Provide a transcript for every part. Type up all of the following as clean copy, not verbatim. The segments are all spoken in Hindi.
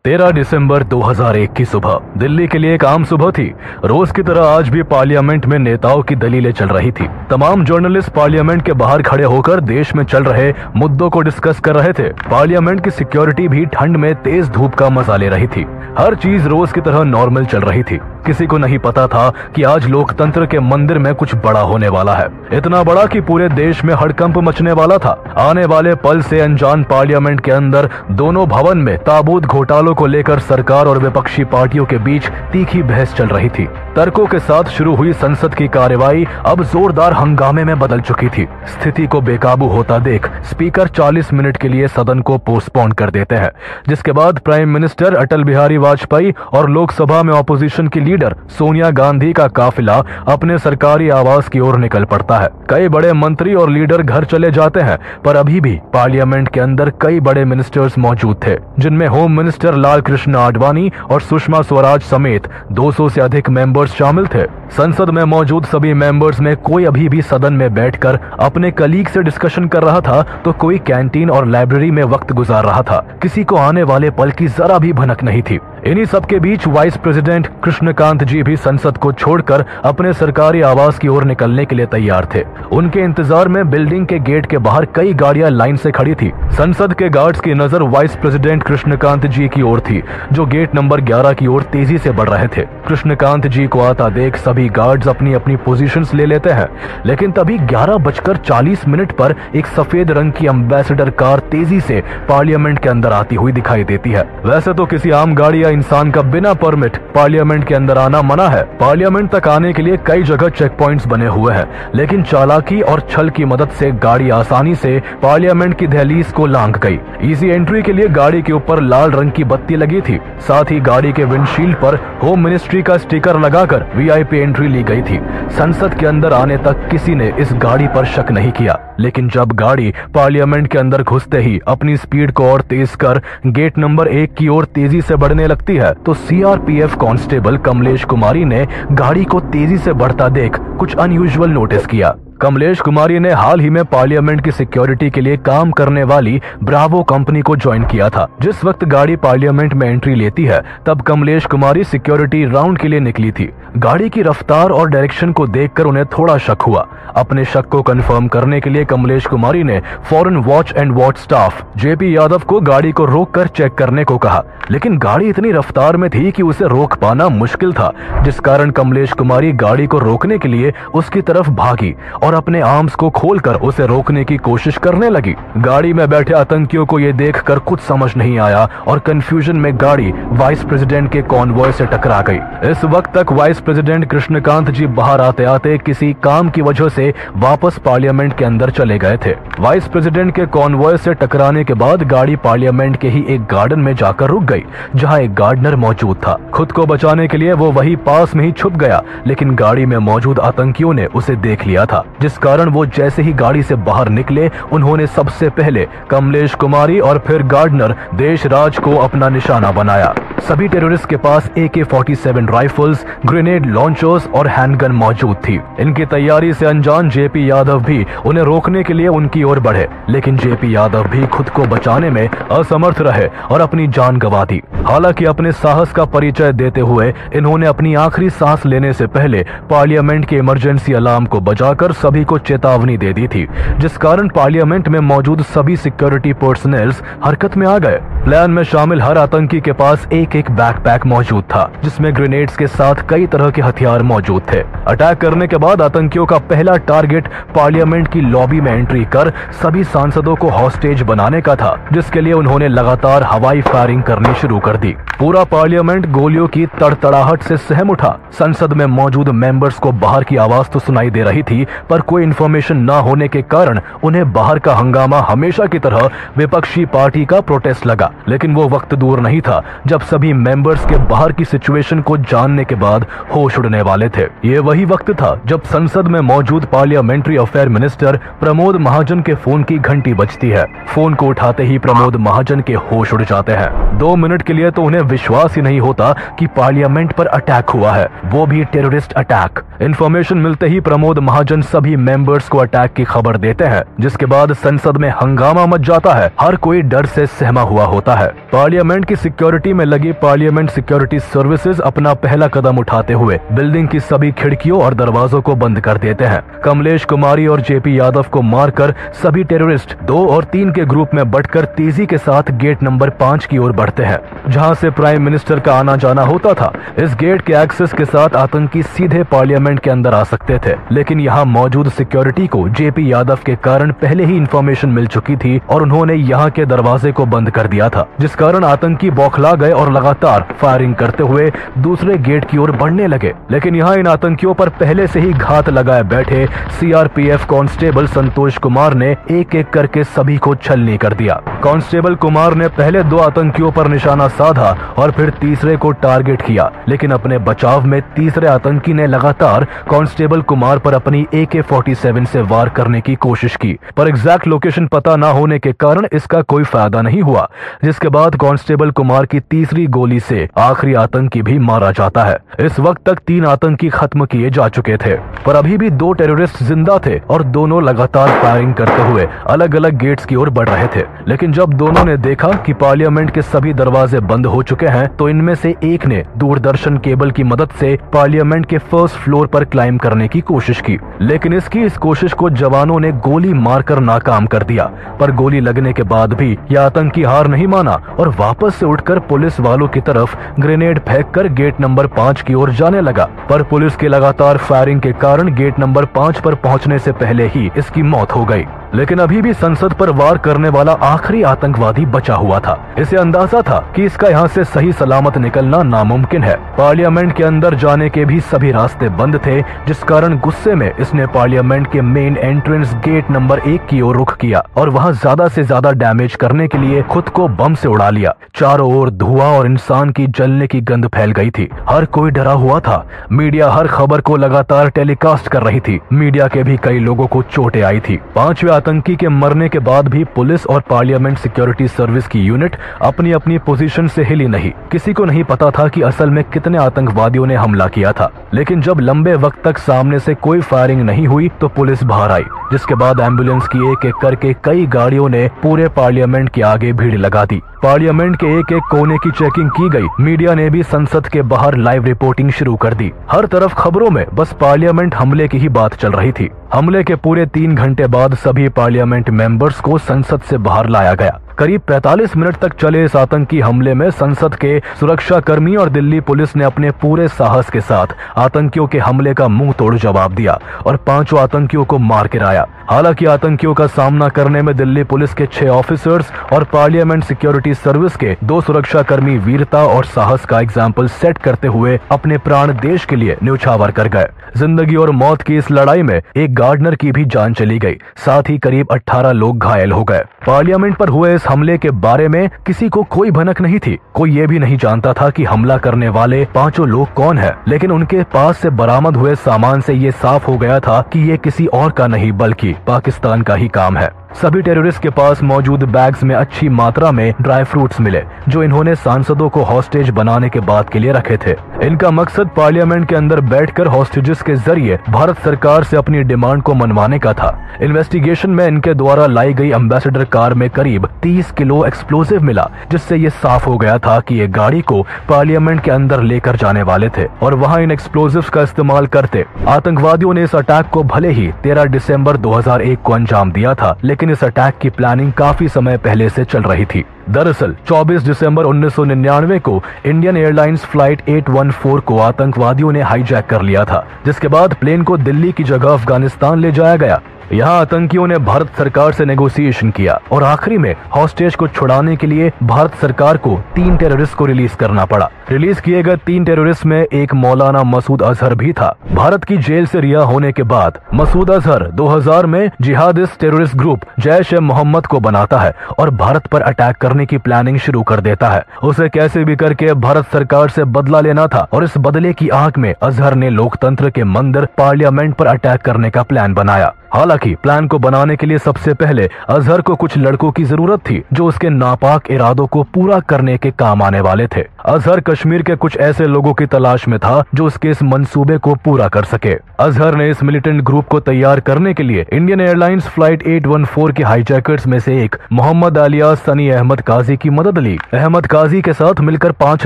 13 दिसंबर 2001 की सुबह दिल्ली के लिए एक आम सुबह थी। रोज की तरह आज भी पार्लियामेंट में नेताओं की दलीलें चल रही थी। तमाम जर्नलिस्ट पार्लियामेंट के बाहर खड़े होकर देश में चल रहे मुद्दों को डिस्कस कर रहे थे। पार्लियामेंट की सिक्योरिटी भी ठंड में तेज धूप का मजा ले रही थी। हर चीज रोज की तरह नॉर्मल चल रही थी। किसी को नहीं पता था कि आज लोकतंत्र के मंदिर में कुछ बड़ा होने वाला है, इतना बड़ा कि पूरे देश में हड़कंप मचने वाला था। आने वाले पल से अनजान पार्लियामेंट के अंदर दोनों भवन में ताबूत घोटालों को लेकर सरकार और विपक्षी पार्टियों के बीच तीखी बहस चल रही थी। तर्कों के साथ शुरू हुई संसद की कार्यवाही अब जोरदार हंगामे में बदल चुकी थी। स्थिति को बेकाबू होता देख स्पीकर 40 मिनट के लिए सदन को पोस्टपोन कर देते हैं, जिसके बाद प्राइम मिनिस्टर अटल बिहारी वाजपेयी और लोकसभा में ऑपोजिशन की लीडर सोनिया गांधी का काफिला अपने सरकारी आवास की ओर निकल पड़ता है। कई बड़े मंत्री और लीडर घर चले जाते हैं, पर अभी भी पार्लियामेंट के अंदर कई बड़े मिनिस्टर्स मौजूद थे, जिनमें होम मिनिस्टर लाल कृष्ण आडवाणी और सुषमा स्वराज समेत 200 से अधिक मेंबर्स शामिल थे। संसद में मौजूद सभी मेंबर्स में कोई अभी भी सदन में बैठकर अपने कलीग से डिस्कशन कर रहा था, तो कोई कैंटीन और लाइब्रेरी में वक्त गुजार रहा था। किसी को आने वाले पल की जरा भी भनक नहीं थी। इन्हीं सबके बीच वाइस प्रेसिडेंट कृष्णकांत जी भी संसद को छोड़कर अपने सरकारी आवास की ओर निकलने के लिए तैयार थे। उनके इंतजार में बिल्डिंग के गेट के बाहर कई गाड़ियां लाइन से खड़ी थी। संसद के गार्ड्स की नजर वाइस प्रेसिडेंट कृष्णकांत जी की ओर थी, जो गेट नंबर 11 की ओर तेजी से बढ़ रहे थे। कृष्णकांत जी को आता देख सभी गार्ड्स अपनी अपनी पोजीशंस ले लेते हैं, लेकिन तभी 11:40 पर एक सफेद रंग की एम्बेसडर कार तेजी से पार्लियामेंट के अंदर आती हुई दिखाई देती है। वैसे तो किसी आम गाड़ी या इंसान का बिना परमिट पार्लियामेंट के अंदर आना मना है। पार्लियामेंट तक आने के लिए कई जगह चेक पॉइंट्स बने हुए हैं, लेकिन चालाकी और छल की मदद से गाड़ी आसानी से पार्लियामेंट की दहलीज को लांघ गई। इजी एंट्री के लिए गाड़ी के ऊपर लाल रंग की बत्ती लगी थी। साथ ही गाड़ी के विंडशील्ड पर होम मिनिस्ट्री का स्टिकर लगाकर वीआईपी एंट्री ली गई थी। संसद के अंदर आने तक किसी ने इस गाड़ी पर शक नहीं किया, लेकिन जब गाड़ी पार्लियामेंट के अंदर घुसते ही अपनी स्पीड को और तेज कर गेट नंबर 1 की ओर तेजी से बढ़ने लगती है, तो सीआरपीएफ कांस्टेबल कमलेश कुमारी ने गाड़ी को तेजी से बढ़ता देख कुछ अनयूजुअल नोटिस किया। कमलेश कुमारी ने हाल ही में पार्लियामेंट की सिक्योरिटी के लिए काम करने वाली ब्रावो कंपनी को ज्वाइन किया था। जिस वक्त गाड़ी पार्लियामेंट में एंट्री लेती है, तब कमलेश कुमारी सिक्योरिटी राउंड के लिए निकली थी। गाड़ी की रफ्तार और डायरेक्शन को देखकर उन्हें थोड़ा शक हुआ। अपने शक को कंफर्म करने के लिए कमलेश कुमारी ने foreign watch and watch staff JP Yadav को गाड़ी को रोककर चेक करने को कहा, लेकिन गाड़ी इतनी रफ्तार में थी कि उसे रोक पाना मुश्किल था, जिस कारण कमलेश कुमारी गाड़ी को रोकने के लिए उसकी तरफ भागी और अपने आर्म्स को खोलकर उसे रोकने की कोशिश करने लगी। गाड़ी में बैठे आतंकियों को यह देखकर कुछ समझ नहीं आया और कंफ्यूजन में गाड़ी वाइस प्रेसिडेंट के कॉन्वॉय से टकरा गई। इस वक्त तक वाइस प्रेसिडेंट कृष्णकांत जी बाहर आते आते किसी काम की वजह से वापस पार्लियामेंट के अंदर चले गए थे। वाइस प्रेसिडेंट के कॉन्वॉय से टकराने के बाद गाड़ी पार्लियामेंट के ही एक गार्डन में जाकर रुक गई, जहां एक गार्डनर मौजूद था। खुद को बचाने के लिए वो वही पास में ही छुप गया, लेकिन गाड़ी में मौजूद आतंकियों ने उसे देख लिया था, जिस कारण वो जैसे ही गाड़ी से बाहर निकले, उन्होंने सबसे पहले कमलेश कुमारी और फिर गार्डनर देशराज को अपना निशाना बनाया। सभी टेररिस्ट के पास AK-47 राइफल्स, ग्रेनेड लॉन्चर्स और हैंडगन मौजूद थी। इनकी तैयारी से अनजान जेपी यादव भी उन्हें रोकने के लिए उनकी ओर बढ़े, लेकिन जेपी यादव भी खुद को बचाने में असमर्थ रहे और अपनी जान गंवा दी। हालांकि अपने साहस का परिचय देते हुए इन्होंने अपनी आखिरी सांस लेने से पहले पार्लियामेंट के इमरजेंसी अलार्म को बजाकर सभी को चेतावनी दे दी थी, जिस कारण पार्लियामेंट में मौजूद सभी सिक्योरिटी पर्सनल्स हरकत में आ गए। प्लान में शामिल हर आतंकी के पास एक बैकपैक मौजूद था, जिसमें ग्रेनेड्स के साथ कई तरह के हथियार मौजूद थे। अटैक करने के बाद आतंकियों का पहला टारगेट पार्लियामेंट की लॉबी में एंट्री कर सभी सांसदों को हॉस्टेज बनाने का था, जिसके लिए उन्होंने लगातार हवाई फायरिंग करनी शुरू कर दी। पूरा पार्लियामेंट गोलियों की तड़तड़ाहट से सहम उठा। संसद में मौजूद मेंबर्स को बाहर की आवाज तो सुनाई दे रही थी, पर कोई इन्फॉर्मेशन न होने के कारण उन्हें बाहर का हंगामा हमेशा की तरह विपक्षी पार्टी का प्रोटेस्ट लगा। लेकिन वो वक्त दूर नहीं था जब सभी सभी मेंबर्स के बाहर की सिचुएशन को जानने के बाद होश उड़ने वाले थे। ये वही वक्त था जब संसद में मौजूद parliamentary affair minister Pramod Mahajan के फोन की घंटी बजती है। फोन को उठाते ही प्रमोद महाजन के होश उड़ जाते हैं। 2 मिनट के लिए तो उन्हें विश्वास ही नहीं होता कि पार्लियामेंट पर अटैक हुआ है, वो भी टेररिस्ट अटैक। इन्फॉर्मेशन मिलते ही प्रमोद महाजन सभी मेंबर्स को अटैक की खबर देते हैं, जिसके बाद संसद में हंगामा मच जाता है। हर कोई डर से सहमा हुआ होता है। पार्लियामेंट की सिक्योरिटी में लगी पार्लियामेंट सिक्योरिटी सर्विसेज अपना पहला कदम उठाते हुए बिल्डिंग की सभी खिड़कियों और दरवाजों को बंद कर देते हैं। कमलेश कुमारी और जेपी यादव को मारकर सभी टेररिस्ट 2 और 3 के ग्रुप में बंटकर तेजी के साथ गेट नंबर 5 की ओर बढ़ते हैं, जहां से प्राइम मिनिस्टर का आना जाना होता था। इस गेट के एक्सेस के साथ आतंकी सीधे पार्लियामेंट के अंदर आ सकते थे, लेकिन यहाँ मौजूद सिक्योरिटी को जेपी यादव के कारण पहले ही इंफॉर्मेशन मिल चुकी थी और उन्होंने यहाँ के दरवाजे को बंद कर दिया था, जिस कारण आतंकी बौखला गए और लगातार फायरिंग करते हुए दूसरे गेट की ओर बढ़ने लगे। लेकिन यहाँ इन आतंकियों पर पहले से ही घात लगाए बैठे सीआरपीएफ कांस्टेबल संतोष कुमार ने एक एक करके सभी को छलनी कर दिया। कांस्टेबल कुमार ने पहले 2 आतंकियों पर निशाना साधा और फिर तीसरे को टारगेट किया, लेकिन अपने बचाव में तीसरे आतंकी ने लगातार कांस्टेबल कुमार पर अपनी AK-47 से वार करने की कोशिश की, पर एग्जैक्ट लोकेशन पता न होने के कारण इसका कोई फायदा नहीं हुआ, जिसके बाद कांस्टेबल कुमार की तीसरी गोली से आखिरी आतंकी भी मारा जाता है। इस वक्त तक 3 आतंकी खत्म किए जा चुके थे, पर अभी भी 2 टेररिस्ट जिंदा थे और दोनों लगातार फायरिंग करते हुए अलग अलग गेट्स की ओर बढ़ रहे थे। लेकिन जब दोनों ने देखा कि पार्लियामेंट के सभी दरवाजे बंद हो चुके हैं, तो इनमें से एक ने दूरदर्शन केबल की मदद से पार्लियामेंट के फर्स्ट फ्लोर पर क्लाइम करने की कोशिश की, लेकिन इस कोशिश को जवानों ने गोली मारकर नाकाम कर दिया। पर गोली लगने के बाद भी यह आतंकी हार नहीं माना और वापस से उठकर पुलिस वालों की तरफ ग्रेनेड फेंककर गेट नंबर 5 की ओर जाने लगा, पर पुलिस की लगातार फायरिंग के कारण गेट नंबर 5 पर पहुंचने से पहले ही इसकी मौत हो गई। लेकिन अभी भी संसद पर वार करने वाला आखिरी आतंकवादी बचा हुआ था। इसे अंदाजा था कि इसका यहाँ से सही सलामत निकलना नामुमकिन है। पार्लियामेंट के अंदर जाने के भी सभी रास्ते बंद थे, जिस कारण गुस्से में इसने पार्लियामेंट के मेन एंट्रेंस गेट नंबर 1 की ओर रुख किया और वहाँ ज्यादा से ज्यादा डैमेज करने के लिए खुद को बम से उड़ा लिया। चारों ओर धुआं और इंसान की जलने की गंध फैल गई थी। हर कोई डरा हुआ था। मीडिया हर खबर को लगातार टेलीकास्ट कर रही थी। मीडिया के भी कई लोगों को चोटें आई थी। 5वें आतंकी के मरने के बाद भी पुलिस और पार्लियामेंट सिक्योरिटी सर्विस की यूनिट अपनी अपनी पोजीशन से हिली नहीं। किसी को नहीं पता था कि असल में कितने आतंकवादियों ने हमला किया था। लेकिन जब लंबे वक्त तक सामने से कोई फायरिंग नहीं हुई तो पुलिस बाहर आई, जिसके बाद एम्बुलेंस की एक एक करके कई गाड़ियों ने पूरे पार्लियामेंट के आगे भीड़ लगा दी। पार्लियामेंट के एक एक कोने की चेकिंग की गई। मीडिया ने भी संसद के बाहर लाइव रिपोर्टिंग शुरू कर दी। हर तरफ खबरों में बस पार्लियामेंट हमले की ही बात चल रही थी। हमले के पूरे 3 घंटे बाद सभी पार्लियामेंट मेंबर्स को संसद से बाहर लाया गया। करीब 45 मिनट तक चले इस आतंकी हमले में संसद के सुरक्षा कर्मी और दिल्ली पुलिस ने अपने पूरे साहस के साथ आतंकियों के हमले का मुंह तोड़ जवाब दिया और 5 आतंकियों को मार गिराया। हालांकि आतंकियों का सामना करने में दिल्ली पुलिस के 6 ऑफिसर्स और पार्लियामेंट सिक्योरिटी सर्विस के 2 सुरक्षा कर्मी वीरता और साहस का एग्जाम्पल सेट करते हुए अपने प्राण देश के लिए न्यौछावर कर गए। जिंदगी और मौत की इस लड़ाई में एक गार्डनर की भी जान चली गई, साथ ही करीब 18 लोग घायल हो गए। पार्लियामेंट पर हुए इस हमले के बारे में किसी को कोई भनक नहीं थी। कोई ये भी नहीं जानता था कि हमला करने वाले 5 लोग कौन है, लेकिन उनके पास से बरामद हुए सामान से ये साफ हो गया था कि ये किसी और का नहीं बल्कि पाकिस्तान का ही काम है। सभी टेररिस्ट के पास मौजूद बैग्स में अच्छी मात्रा में ड्राई फ्रूट्स मिले, जो इन्होंने सांसदों को हॉस्टेज बनाने के बाद के लिए रखे थे। इनका मकसद पार्लियामेंट के अंदर बैठकर हॉस्टेजेस के जरिए भारत सरकार से अपनी डिमांड को मनवाने का था। इन्वेस्टिगेशन में इनके द्वारा लाई गई एम्बेसडर कार में करीब 30 किलो एक्सप्लोजिव मिला, जिससे ये साफ हो गया था कि ये गाड़ी को पार्लियामेंट के अंदर लेकर जाने वाले थे और वहाँ इन एक्सप्लोजिव्स का इस्तेमाल करते। आतंकवादियों ने इस अटैक को भले ही 13 दिसंबर 2001 को अंजाम दिया था, लेकिन इस अटैक की प्लानिंग काफी समय पहले से चल रही थी। दरअसल 24 दिसंबर 1999 को इंडियन एयरलाइंस फ्लाइट 814 को आतंकवादियों ने हाईजैक कर लिया था, जिसके बाद प्लेन को दिल्ली की जगह अफगानिस्तान ले जाया गया। यहाँ आतंकियों ने भारत सरकार से नेगोशिएशन किया और आखिरी में हॉस्टेज को छुड़ाने के लिए भारत सरकार को 3 टेररिस्ट को रिलीज करना पड़ा। रिलीज किए गए 3 टेररिस्ट में एक मौलाना मसूद अजहर भी था। भारत की जेल से रिहा होने के बाद मसूद अजहर 2000 में जिहादिस्ट टेररिस्ट ग्रुप जैश ए मोहम्मद को बनाता है और भारत पर अटैक करने की प्लानिंग शुरू कर देता है। उसे कैसे भी करके भारत सरकार से बदला लेना था और इस बदले की आंख में अजहर ने लोकतंत्र के मंदिर पार्लियामेंट पर अटैक करने का प्लान बनाया। हालांकि प्लान को बनाने के लिए सबसे पहले अजहर को कुछ लड़कों की जरूरत थी जो उसके नापाक इरादों को पूरा करने के काम आने वाले थे। अजहर कश्मीर के कुछ ऐसे लोगों की तलाश में था जो उसके इस मंसूबे को पूरा कर सके। अजहर ने इस मिलिटेंट ग्रुप को तैयार करने के लिए इंडियन एयरलाइंस फ्लाइट 814 के हाईजैकर्स में से एक मोहम्मद अलियास सनी अहमद काजी की मदद ली। अहमद काजी के साथ मिलकर 5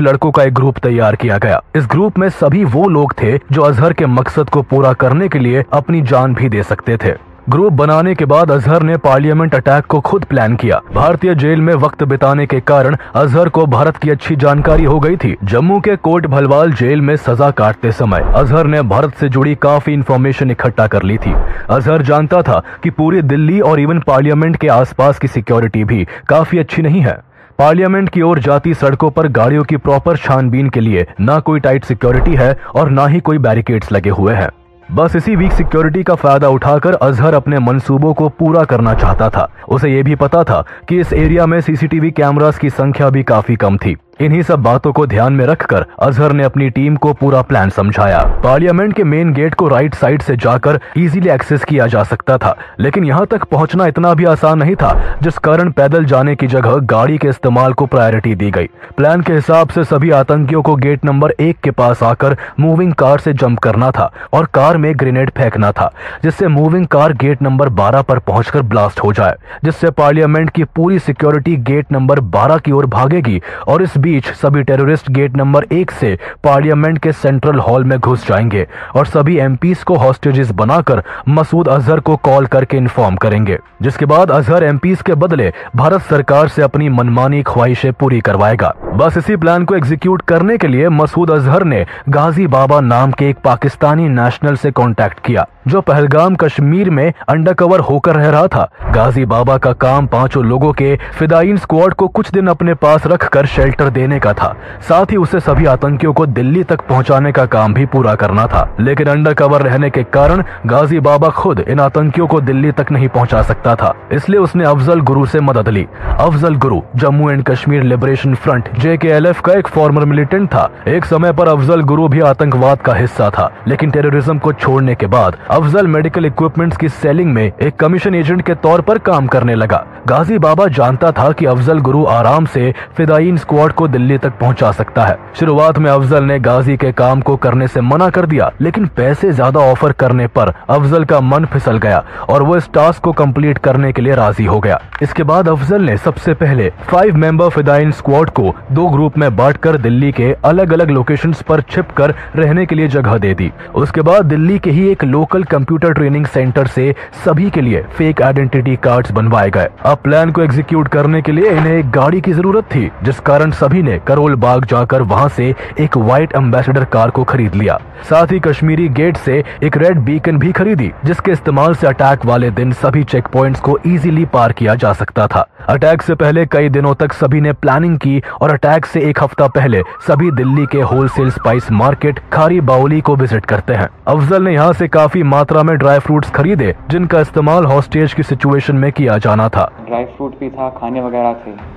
लड़कों का एक ग्रुप तैयार किया गया। इस ग्रुप में सभी वो लोग थे जो अजहर के मकसद को पूरा करने के लिए अपनी जान भी दे सकते थे। ग्रुप बनाने के बाद अजहर ने पार्लियामेंट अटैक को खुद प्लान किया। भारतीय जेल में वक्त बिताने के कारण अजहर को भारत की अच्छी जानकारी हो गई थी। जम्मू के कोट भलवाल जेल में सजा काटते समय अजहर ने भारत से जुड़ी काफी इंफॉर्मेशन इकट्ठा कर ली थी। अजहर जानता था कि पूरी दिल्ली और इवन पार्लियामेंट के आसपास की सिक्योरिटी भी काफी अच्छी नहीं है। पार्लियामेंट की ओर जाती सड़कों पर गाड़ियों की प्रॉपर छानबीन के लिए ना कोई टाइट सिक्योरिटी है और ना ही कोई बैरिकेड्स लगे हुए हैं। बस इसी वीक सिक्योरिटी का फायदा उठाकर अजहर अपने मंसूबों को पूरा करना चाहता था। उसे ये भी पता था कि इस एरिया में सीसीटीवी कैमरास की संख्या भी काफी कम थी। इन्हीं सब बातों को ध्यान में रखकर अजहर ने अपनी टीम को पूरा प्लान समझाया। पार्लियामेंट के मेन गेट को राइट साइड से जाकर इजीली एक्सेस किया जा सकता था, लेकिन यहाँ तक पहुँचना इतना भी आसान नहीं था, जिस कारण पैदल जाने की जगह गाड़ी के इस्तेमाल को प्रायोरिटी दी गई। प्लान के हिसाब से सभी आतंकियों को गेट नंबर 1 के पास आकर मूविंग कार से जंप करना था और कार में ग्रेनेड फेंकना था, जिससे मूविंग कार गेट नंबर 12 पर पहुंचकर ब्लास्ट हो जाए, जिससे पार्लियामेंट की पूरी सिक्योरिटी गेट नंबर 12 की ओर भागेगी और इस बीच सभी टेररिस्ट गेट नंबर 1 से पार्लियामेंट के सेंट्रल हॉल में घुस जाएंगे और सभी एमपीज को हॉस्टेजेस बनाकर मसूद अजहर को कॉल करके इन्फॉर्म करेंगे, जिसके बाद अजहर एमपीज के बदले भारत सरकार से अपनी मनमानी ख्वाहिशें पूरी करवाएगा। बस इसी प्लान को एग्जीक्यूट करने के लिए मसूद अजहर ने गाजी बाबा नाम के एक पाकिस्तानी नेशनल से कॉन्टैक्ट किया जो पहलगाम कश्मीर में अंडरकवर होकर रह रहा था। गाजी बाबा का काम 5 लोगों के फिदायीन स्क्वाड को कुछ दिन अपने पास रखकर शेल्टर देने का था। साथ ही उसे सभी आतंकियों को दिल्ली तक पहुंचाने का काम भी पूरा करना था, लेकिन अंडरकवर रहने के कारण गाजी बाबा खुद इन आतंकियों को दिल्ली तक नहीं पहुंचा सकता था। इसलिए उसने अफजल गुरु से मदद ली। Afzal Guru Jammu and Kashmir liberation front JKLF का एक फॉर्मर मिलिटेंट था। एक समय पर अफजल गुरु भी आतंकवाद का हिस्सा था, लेकिन टेररिज्म को छोड़ने के बाद अफजल मेडिकल इक्विपमेंट्स की सेलिंग में एक कमीशन एजेंट के तौर पर काम करने लगा। गाजी बाबा जानता था कि अफजल गुरु आराम से फिदायीन स्क्वाड को दिल्ली तक पहुंचा सकता है। शुरुआत में अफजल ने गाजी के काम को करने से मना कर दिया, लेकिन पैसे ज्यादा ऑफर करने पर अफजल का मन फिसल गया और वो इस टास्क को कंप्लीट करने के लिए राजी हो गया। इसके बाद अफजल ने सबसे पहले 5 मेंबर फिदायीन स्क्वाड को 2 ग्रुप में बांटकर दिल्ली के अलग अलग लोकेशंस पर छिपकर रहने के लिए जगह दे दी। उसके बाद दिल्ली के ही एक लोकल कंप्यूटर ट्रेनिंग सेंटर से सभी के लिए फेक आइडेंटिटी कार्ड्स बनवाए गए। अब प्लान को एग्जीक्यूट करने के लिए इन्हें एक गाड़ी की जरूरत थी, जिस कारण सभी ने करोल बाग जाकर वहां से एक व्हाइट एम्बेसडर कार को खरीद लिया। साथ ही कश्मीरी गेट से एक रेड बीकन भी खरीदी, जिसके इस्तेमाल से अटैक वाले दिन सभी चेक पॉइंट्स को इजीली पार किया जा सकता था। अटैक से पहले कई दिनों तक सभी ने प्लानिंग की और अटैक से एक हफ्ता पहले सभी दिल्ली के होलसेल स्पाइस मार्केट खारी बाउली को विजिट करते हैं। अफजल ने यहाँ से काफी मात्रा में ड्राई फ्रूट्स खरीदे, जिनका इस्तेमाल हॉस्टेज की सिचुएशन में किया जाना था। ड्राई फ्रूट भी था, खाने वगैरह थे।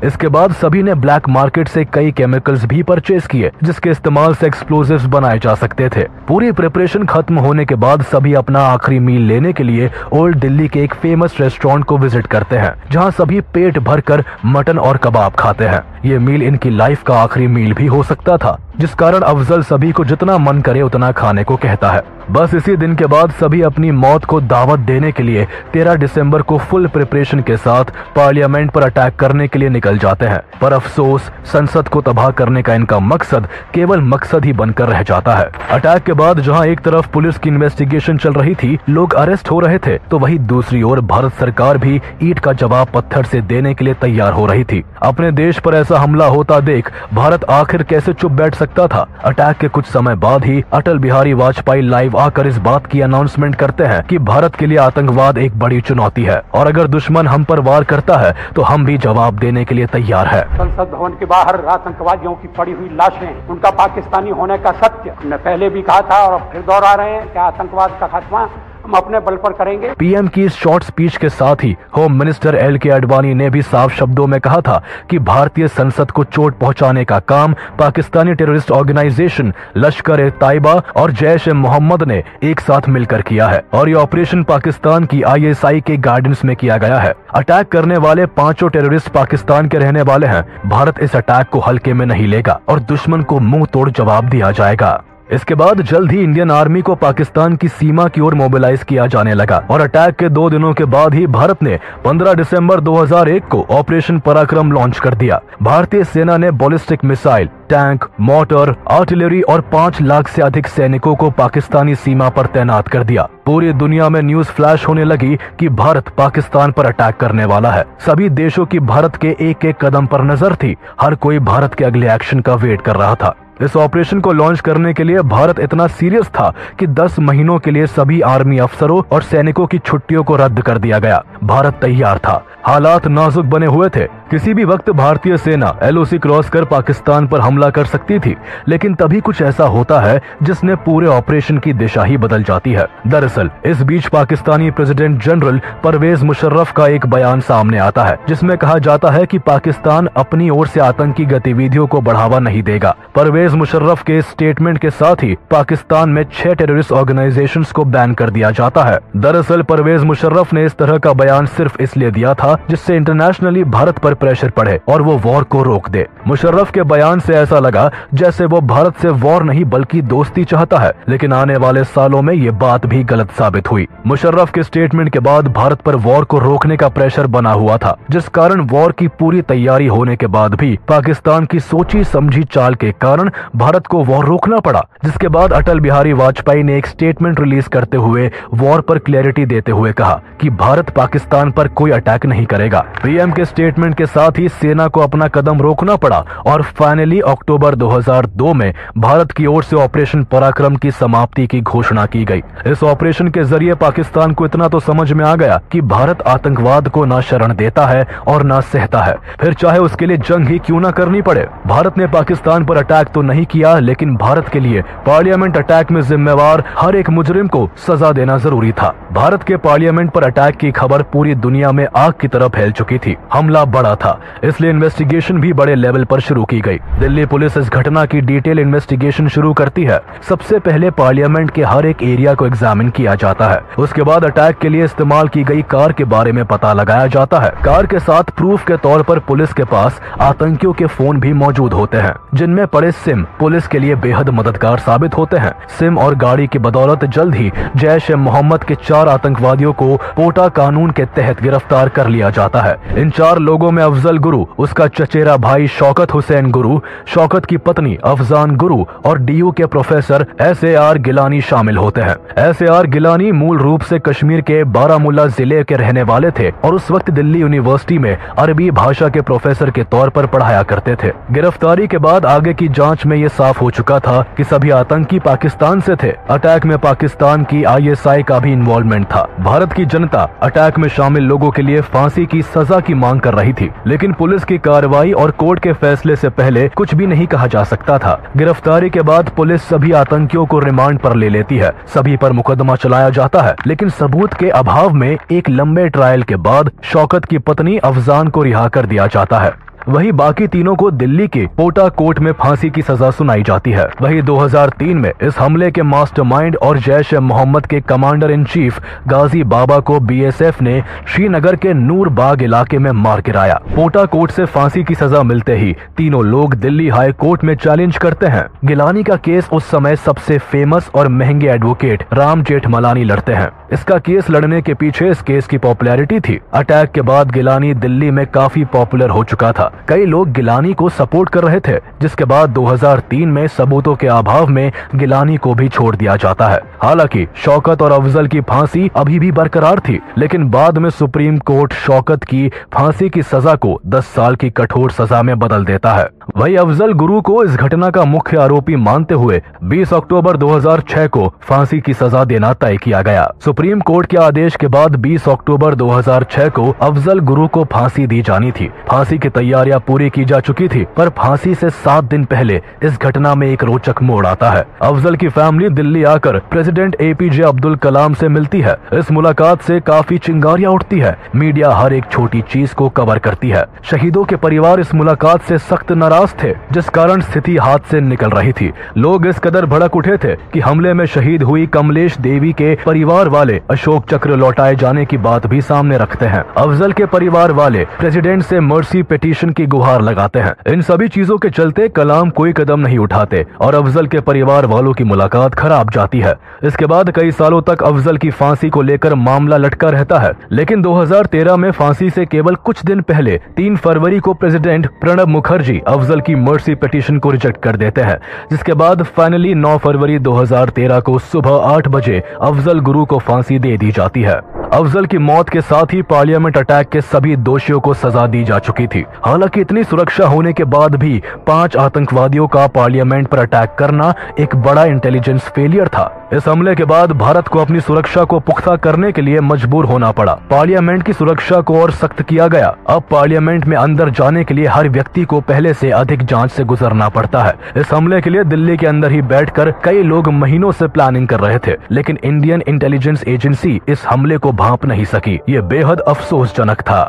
इसके बाद सभी ने ब्लैक मार्केट से कई केमिकल्स भी परचेज किए, जिसके इस्तेमाल से एक्सप्लोजिव्स बनाए जा सकते थे। पूरी प्रिपरेशन खत्म होने के बाद सभी अपना आखिरी मील लेने के लिए ओल्ड दिल्ली के एक फेमस रेस्टोरेंट को विजिट करते हैं, जहां सभी पेट भरकर मटन और कबाब खाते हैं। ये मील इनकी लाइफ का आखिरी मील भी हो सकता था, जिस कारण अफजल सभी को जितना मन करे उतना खाने को कहता है। बस इसी दिन के बाद सभी अपनी मौत को दावत देने के लिए 13 दिसंबर को फुल प्रिपरेशन के साथ पार्लियामेंट पर अटैक करने के लिए निकल जाते हैं। पर अफसोस, संसद को तबाह करने का इनका मकसद केवल मकसद ही बनकर रह जाता है। अटैक के बाद जहां एक तरफ पुलिस की इन्वेस्टिगेशन चल रही थी, लोग अरेस्ट हो रहे थे, तो वहीं दूसरी ओर भारत सरकार भी ईंट का जवाब पत्थर से देने के लिए तैयार हो रही थी। अपने देश पर ऐसा हमला होता देख भारत आखिर कैसे चुप बैठ सकता था। अटैक के कुछ समय बाद ही अटल बिहारी वाजपेयी लाइव आकर इस बात की अनाउंसमेंट करते हैं कि भारत के लिए आतंकवाद एक बड़ी चुनौती है और अगर दुश्मन हम पर वार करता है तो हम भी जवाब देने के लिए तैयार है। संसद भवन के बाहर आतंकवादियों की पड़ी हुई लाशें, उनका पाकिस्तानी होने का सत्य हमने पहले भी कहा था और फिर दोहरा रहे हैं कि आतंकवाद का खात्मा हम अपने बल पर करेंगे। पीएम की इस शॉर्ट स्पीच के साथ ही होम मिनिस्टर एल.के. आडवाणी ने भी साफ शब्दों में कहा था कि भारतीय संसद को चोट पहुंचाने का काम पाकिस्तानी टेररिस्ट ऑर्गेनाइजेशन लश्कर-ए-तैयबा और जैश-ए-मोहम्मद ने एक साथ मिलकर किया है और ये ऑपरेशन पाकिस्तान की ISI के गाइडेंस में किया गया है। अटैक करने वाले 5 टेररिस्ट पाकिस्तान के रहने वाले हैं। भारत इस अटैक को हल्के में नहीं लेगा और दुश्मन को मुंह तोड़ जवाब दिया जाएगा। इसके बाद जल्द ही इंडियन आर्मी को पाकिस्तान की सीमा की ओर मोबिलाइज किया जाने लगा और अटैक के 2 दिनों के बाद ही भारत ने 15 दिसंबर 2001 को ऑपरेशन पराक्रम लॉन्च कर दिया। भारतीय सेना ने ballistic missile, tank, motor, artillery और 5 लाख से अधिक सैनिकों को पाकिस्तानी सीमा पर तैनात कर दिया। पूरी दुनिया में न्यूज फ्लैश होने लगी कि भारत पाकिस्तान पर अटैक करने वाला है। सभी देशों की भारत के एक एक कदम पर नजर थी। हर कोई भारत के अगले एक्शन का वेट कर रहा था। इस ऑपरेशन को लॉन्च करने के लिए भारत इतना सीरियस था कि 10 महीनों के लिए सभी आर्मी अफसरों और सैनिकों की छुट्टियों को रद्द कर दिया गया। भारत तैयार था। हालात नाजुक बने हुए थे। किसी भी वक्त भारतीय सेना LOC क्रॉस कर पाकिस्तान पर हमला कर सकती थी, लेकिन तभी कुछ ऐसा होता है जिसने पूरे ऑपरेशन की दिशा ही बदल जाती है। दरअसल इस बीच पाकिस्तानी प्रेसिडेंट जनरल परवेज मुशर्रफ का एक बयान सामने आता है जिसमें कहा जाता है कि पाकिस्तान अपनी ओर से आतंकी गतिविधियों को बढ़ावा नहीं देगा। परवेज मुशर्रफ के स्टेटमेंट के साथ ही पाकिस्तान में 6 टेररिस्ट ऑर्गेनाइजेशंस को बैन कर दिया जाता है। दरअसल परवेज मुशर्रफ ने इस तरह का बयान सिर्फ इसलिए दिया था जिससे इंटरनेशनली भारत पर प्रेशर पड़े और वो वॉर को रोक दे। मुशर्रफ के बयान से ऐसा लगा जैसे वो भारत से वॉर नहीं बल्कि दोस्ती चाहता है, लेकिन आने वाले सालों में ये बात भी गलत साबित हुई। मुशर्रफ के स्टेटमेंट के बाद भारत पर वॉर को रोकने का प्रेशर बना हुआ था, जिस कारण वॉर की पूरी तैयारी होने के बाद भी पाकिस्तान की सोची समझी चाल के कारण भारत को वॉर रोकना पड़ा। जिसके बाद अटल बिहारी वाजपेयी ने एक स्टेटमेंट रिलीज करते हुए वॉर पर क्लैरिटी देते हुए कहा कि भारत पाकिस्तान पर कोई अटैक नहीं करेगा। पीएम के स्टेटमेंट के साथ ही सेना को अपना कदम रोकना पड़ा और फाइनली अक्टूबर 2002 में भारत की ओर से ऑपरेशन पराक्रम की समाप्ति की घोषणा की गई। इस ऑपरेशन के जरिए पाकिस्तान को इतना तो समझ में आ गया कि भारत आतंकवाद को न शरण देता है और न सहता है, फिर चाहे उसके लिए जंग ही क्यों न करनी पड़े। भारत ने पाकिस्तान पर अटैक तो नहीं किया, लेकिन भारत के लिए पार्लियामेंट अटैक में जिम्मेवार हर एक मुजरिम को सजा देना जरूरी था। भारत के पार्लियामेंट पर अटैक की खबर पूरी दुनिया में आग की तरह फैल चुकी थी। हमला बड़ा था, इसलिए इन्वेस्टिगेशन भी बड़े लेवल पर शुरू की गई। दिल्ली पुलिस इस घटना की डिटेल इन्वेस्टिगेशन शुरू करती है। सबसे पहले पार्लियामेंट के हर एक एरिया को एग्जामिन किया जाता है। उसके बाद अटैक के लिए इस्तेमाल की गई कार के बारे में पता लगाया जाता है। कार के साथ प्रूफ के तौर पर पुलिस के पास आतंकियों के फोन भी मौजूद होते हैं, जिनमें पड़े सिम पुलिस के लिए बेहद मददगार साबित होते हैं। सिम और गाड़ी की बदौलत जल्द ही जैश-ए-मोहम्मद के 4 आतंकवादियों को पोटा कानून के तहत गिरफ्तार कर लिया जाता है। इन 4 लोगों में अफजल गुरु, उसका चचेरा भाई शौकत हुसैन गुरु, शौकत की पत्नी अफजान गुरु और DU के प्रोफेसर SAR गिलानी शामिल होते हैं। SAR गिलानी मूल रूप से कश्मीर के बारामुल्ला जिले के रहने वाले थे और उस वक्त दिल्ली यूनिवर्सिटी में अरबी भाषा के प्रोफेसर के तौर पर पढ़ाया करते थे। गिरफ्तारी के बाद आगे की जांच में ये साफ हो चुका था कि सभी आतंकी पाकिस्तान से थे। अटैक में पाकिस्तान की ISI का भी इन्वॉल्वमेंट था। भारत की जनता अटैक में शामिल लोगों के लिए फांसी की सजा की मांग कर रही थी, लेकिन पुलिस की कार्रवाई और कोर्ट के फैसले से पहले कुछ भी नहीं कहा जा सकता था। गिरफ्तारी के बाद पुलिस सभी आतंकियों को रिमांड पर ले लेती है। सभी पर मुकदमा चलाया जाता है, लेकिन सबूत के अभाव में एक लंबे ट्रायल के बाद शौकत की पत्नी अफजान को रिहा कर दिया जाता है। वही बाकी तीनों को दिल्ली के पोटा कोर्ट में फांसी की सजा सुनाई जाती है। वही 2003 में इस हमले के मास्टरमाइंड और जैश-ए-मोहम्मद के कमांडर इन चीफ गाजी बाबा को BSF ने श्रीनगर के नूर बाग इलाके में मार गिराया। पोटा कोर्ट से फांसी की सजा मिलते ही तीनों लोग दिल्ली हाई कोर्ट में चैलेंज करते हैं। गिलानी का केस उस समय सबसे फेमस और महंगे एडवोकेट राम जेठमलानी लड़ते हैं। इसका केस लड़ने के पीछे इस केस की पॉपुलैरिटी थी। अटैक के बाद गिलानी दिल्ली में काफी पॉपुलर हो चुका था। कई लोग गिलानी को सपोर्ट कर रहे थे, जिसके बाद 2003 में सबूतों के अभाव में गिलानी को भी छोड़ दिया जाता है। हालांकि शौकत और अफजल की फांसी अभी भी बरकरार थी, लेकिन बाद में सुप्रीम कोर्ट शौकत की फांसी की सजा को 10 साल की कठोर सजा में बदल देता है। वही अफजल गुरु को इस घटना का मुख्य आरोपी मानते हुए 20 अक्टूबर 2006 को फांसी की सजा देना तय किया गया। सुप्रीम कोर्ट के आदेश के बाद 20 अक्टूबर 2006 को अफजल गुरु को फांसी दी जानी थी। फांसी की तैयारियां पूरी की जा चुकी थी, पर फांसी से 7 दिन पहले इस घटना में एक रोचक मोड़ आता है। अफजल की फैमिली दिल्ली आकर प्रेसिडेंट APJ अब्दुल कलाम से मिलती है। इस मुलाकात से काफी चिंगारियां उठती है। मीडिया हर एक छोटी चीज को कवर करती है। शहीदों के परिवार इस मुलाकात से सख्त नाराज थे, जिस कारण स्थिति हाथ से निकल रही थी। लोग इस कदर भड़क उठे थे कि हमले में शहीद हुई कमलेश देवी के परिवार वाले अशोक चक्र लौटाए जाने की बात भी सामने रखते हैं। अफजल के परिवार वाले प्रेसिडेंट से मर्सी पिटीशन की गुहार लगाते हैं। इन सभी चीजों के चलते कलाम कोई कदम नहीं उठाते और अफजल के परिवार वालों की मुलाकात खराब जाती है। इसके बाद कई सालों तक अफजल की फांसी को लेकर मामला लटका रहता है, लेकिन 2013 में फांसी से केवल कुछ दिन पहले 3 फरवरी को प्रेसिडेंट प्रणब मुखर्जी अफजल की मर्सी पिटीशन को रिजेक्ट कर देते हैं, जिसके बाद फाइनली 9 फरवरी 2013 को सुबह 8 बजे अफजल गुरु को फांसी दे दी जाती है। अफजल की मौत के साथ ही पार्लियामेंट अटैक के सभी दोषियों को सजा दी जा चुकी थी। हालांकि इतनी सुरक्षा होने के बाद भी 5 आतंकवादियों का पार्लियामेंट पर अटैक करना एक बड़ा इंटेलिजेंस फेलियर था। इस हमले के बाद भारत को अपनी सुरक्षा को पुख्ता करने के लिए मजबूर होना पड़ा। पार्लियामेंट की सुरक्षा को और सख्त किया गया। अब पार्लियामेंट में अंदर जाने के लिए हर व्यक्ति को पहले से अधिक जांच से गुजरना पड़ता है। इस हमले के लिए दिल्ली के अंदर ही बैठकर कई लोग महीनों से प्लानिंग कर रहे थे, लेकिन इंडियन इंटेलिजेंस एजेंसी इस हमले को भांप नहीं सकी। ये बेहद अफसोसजनक था।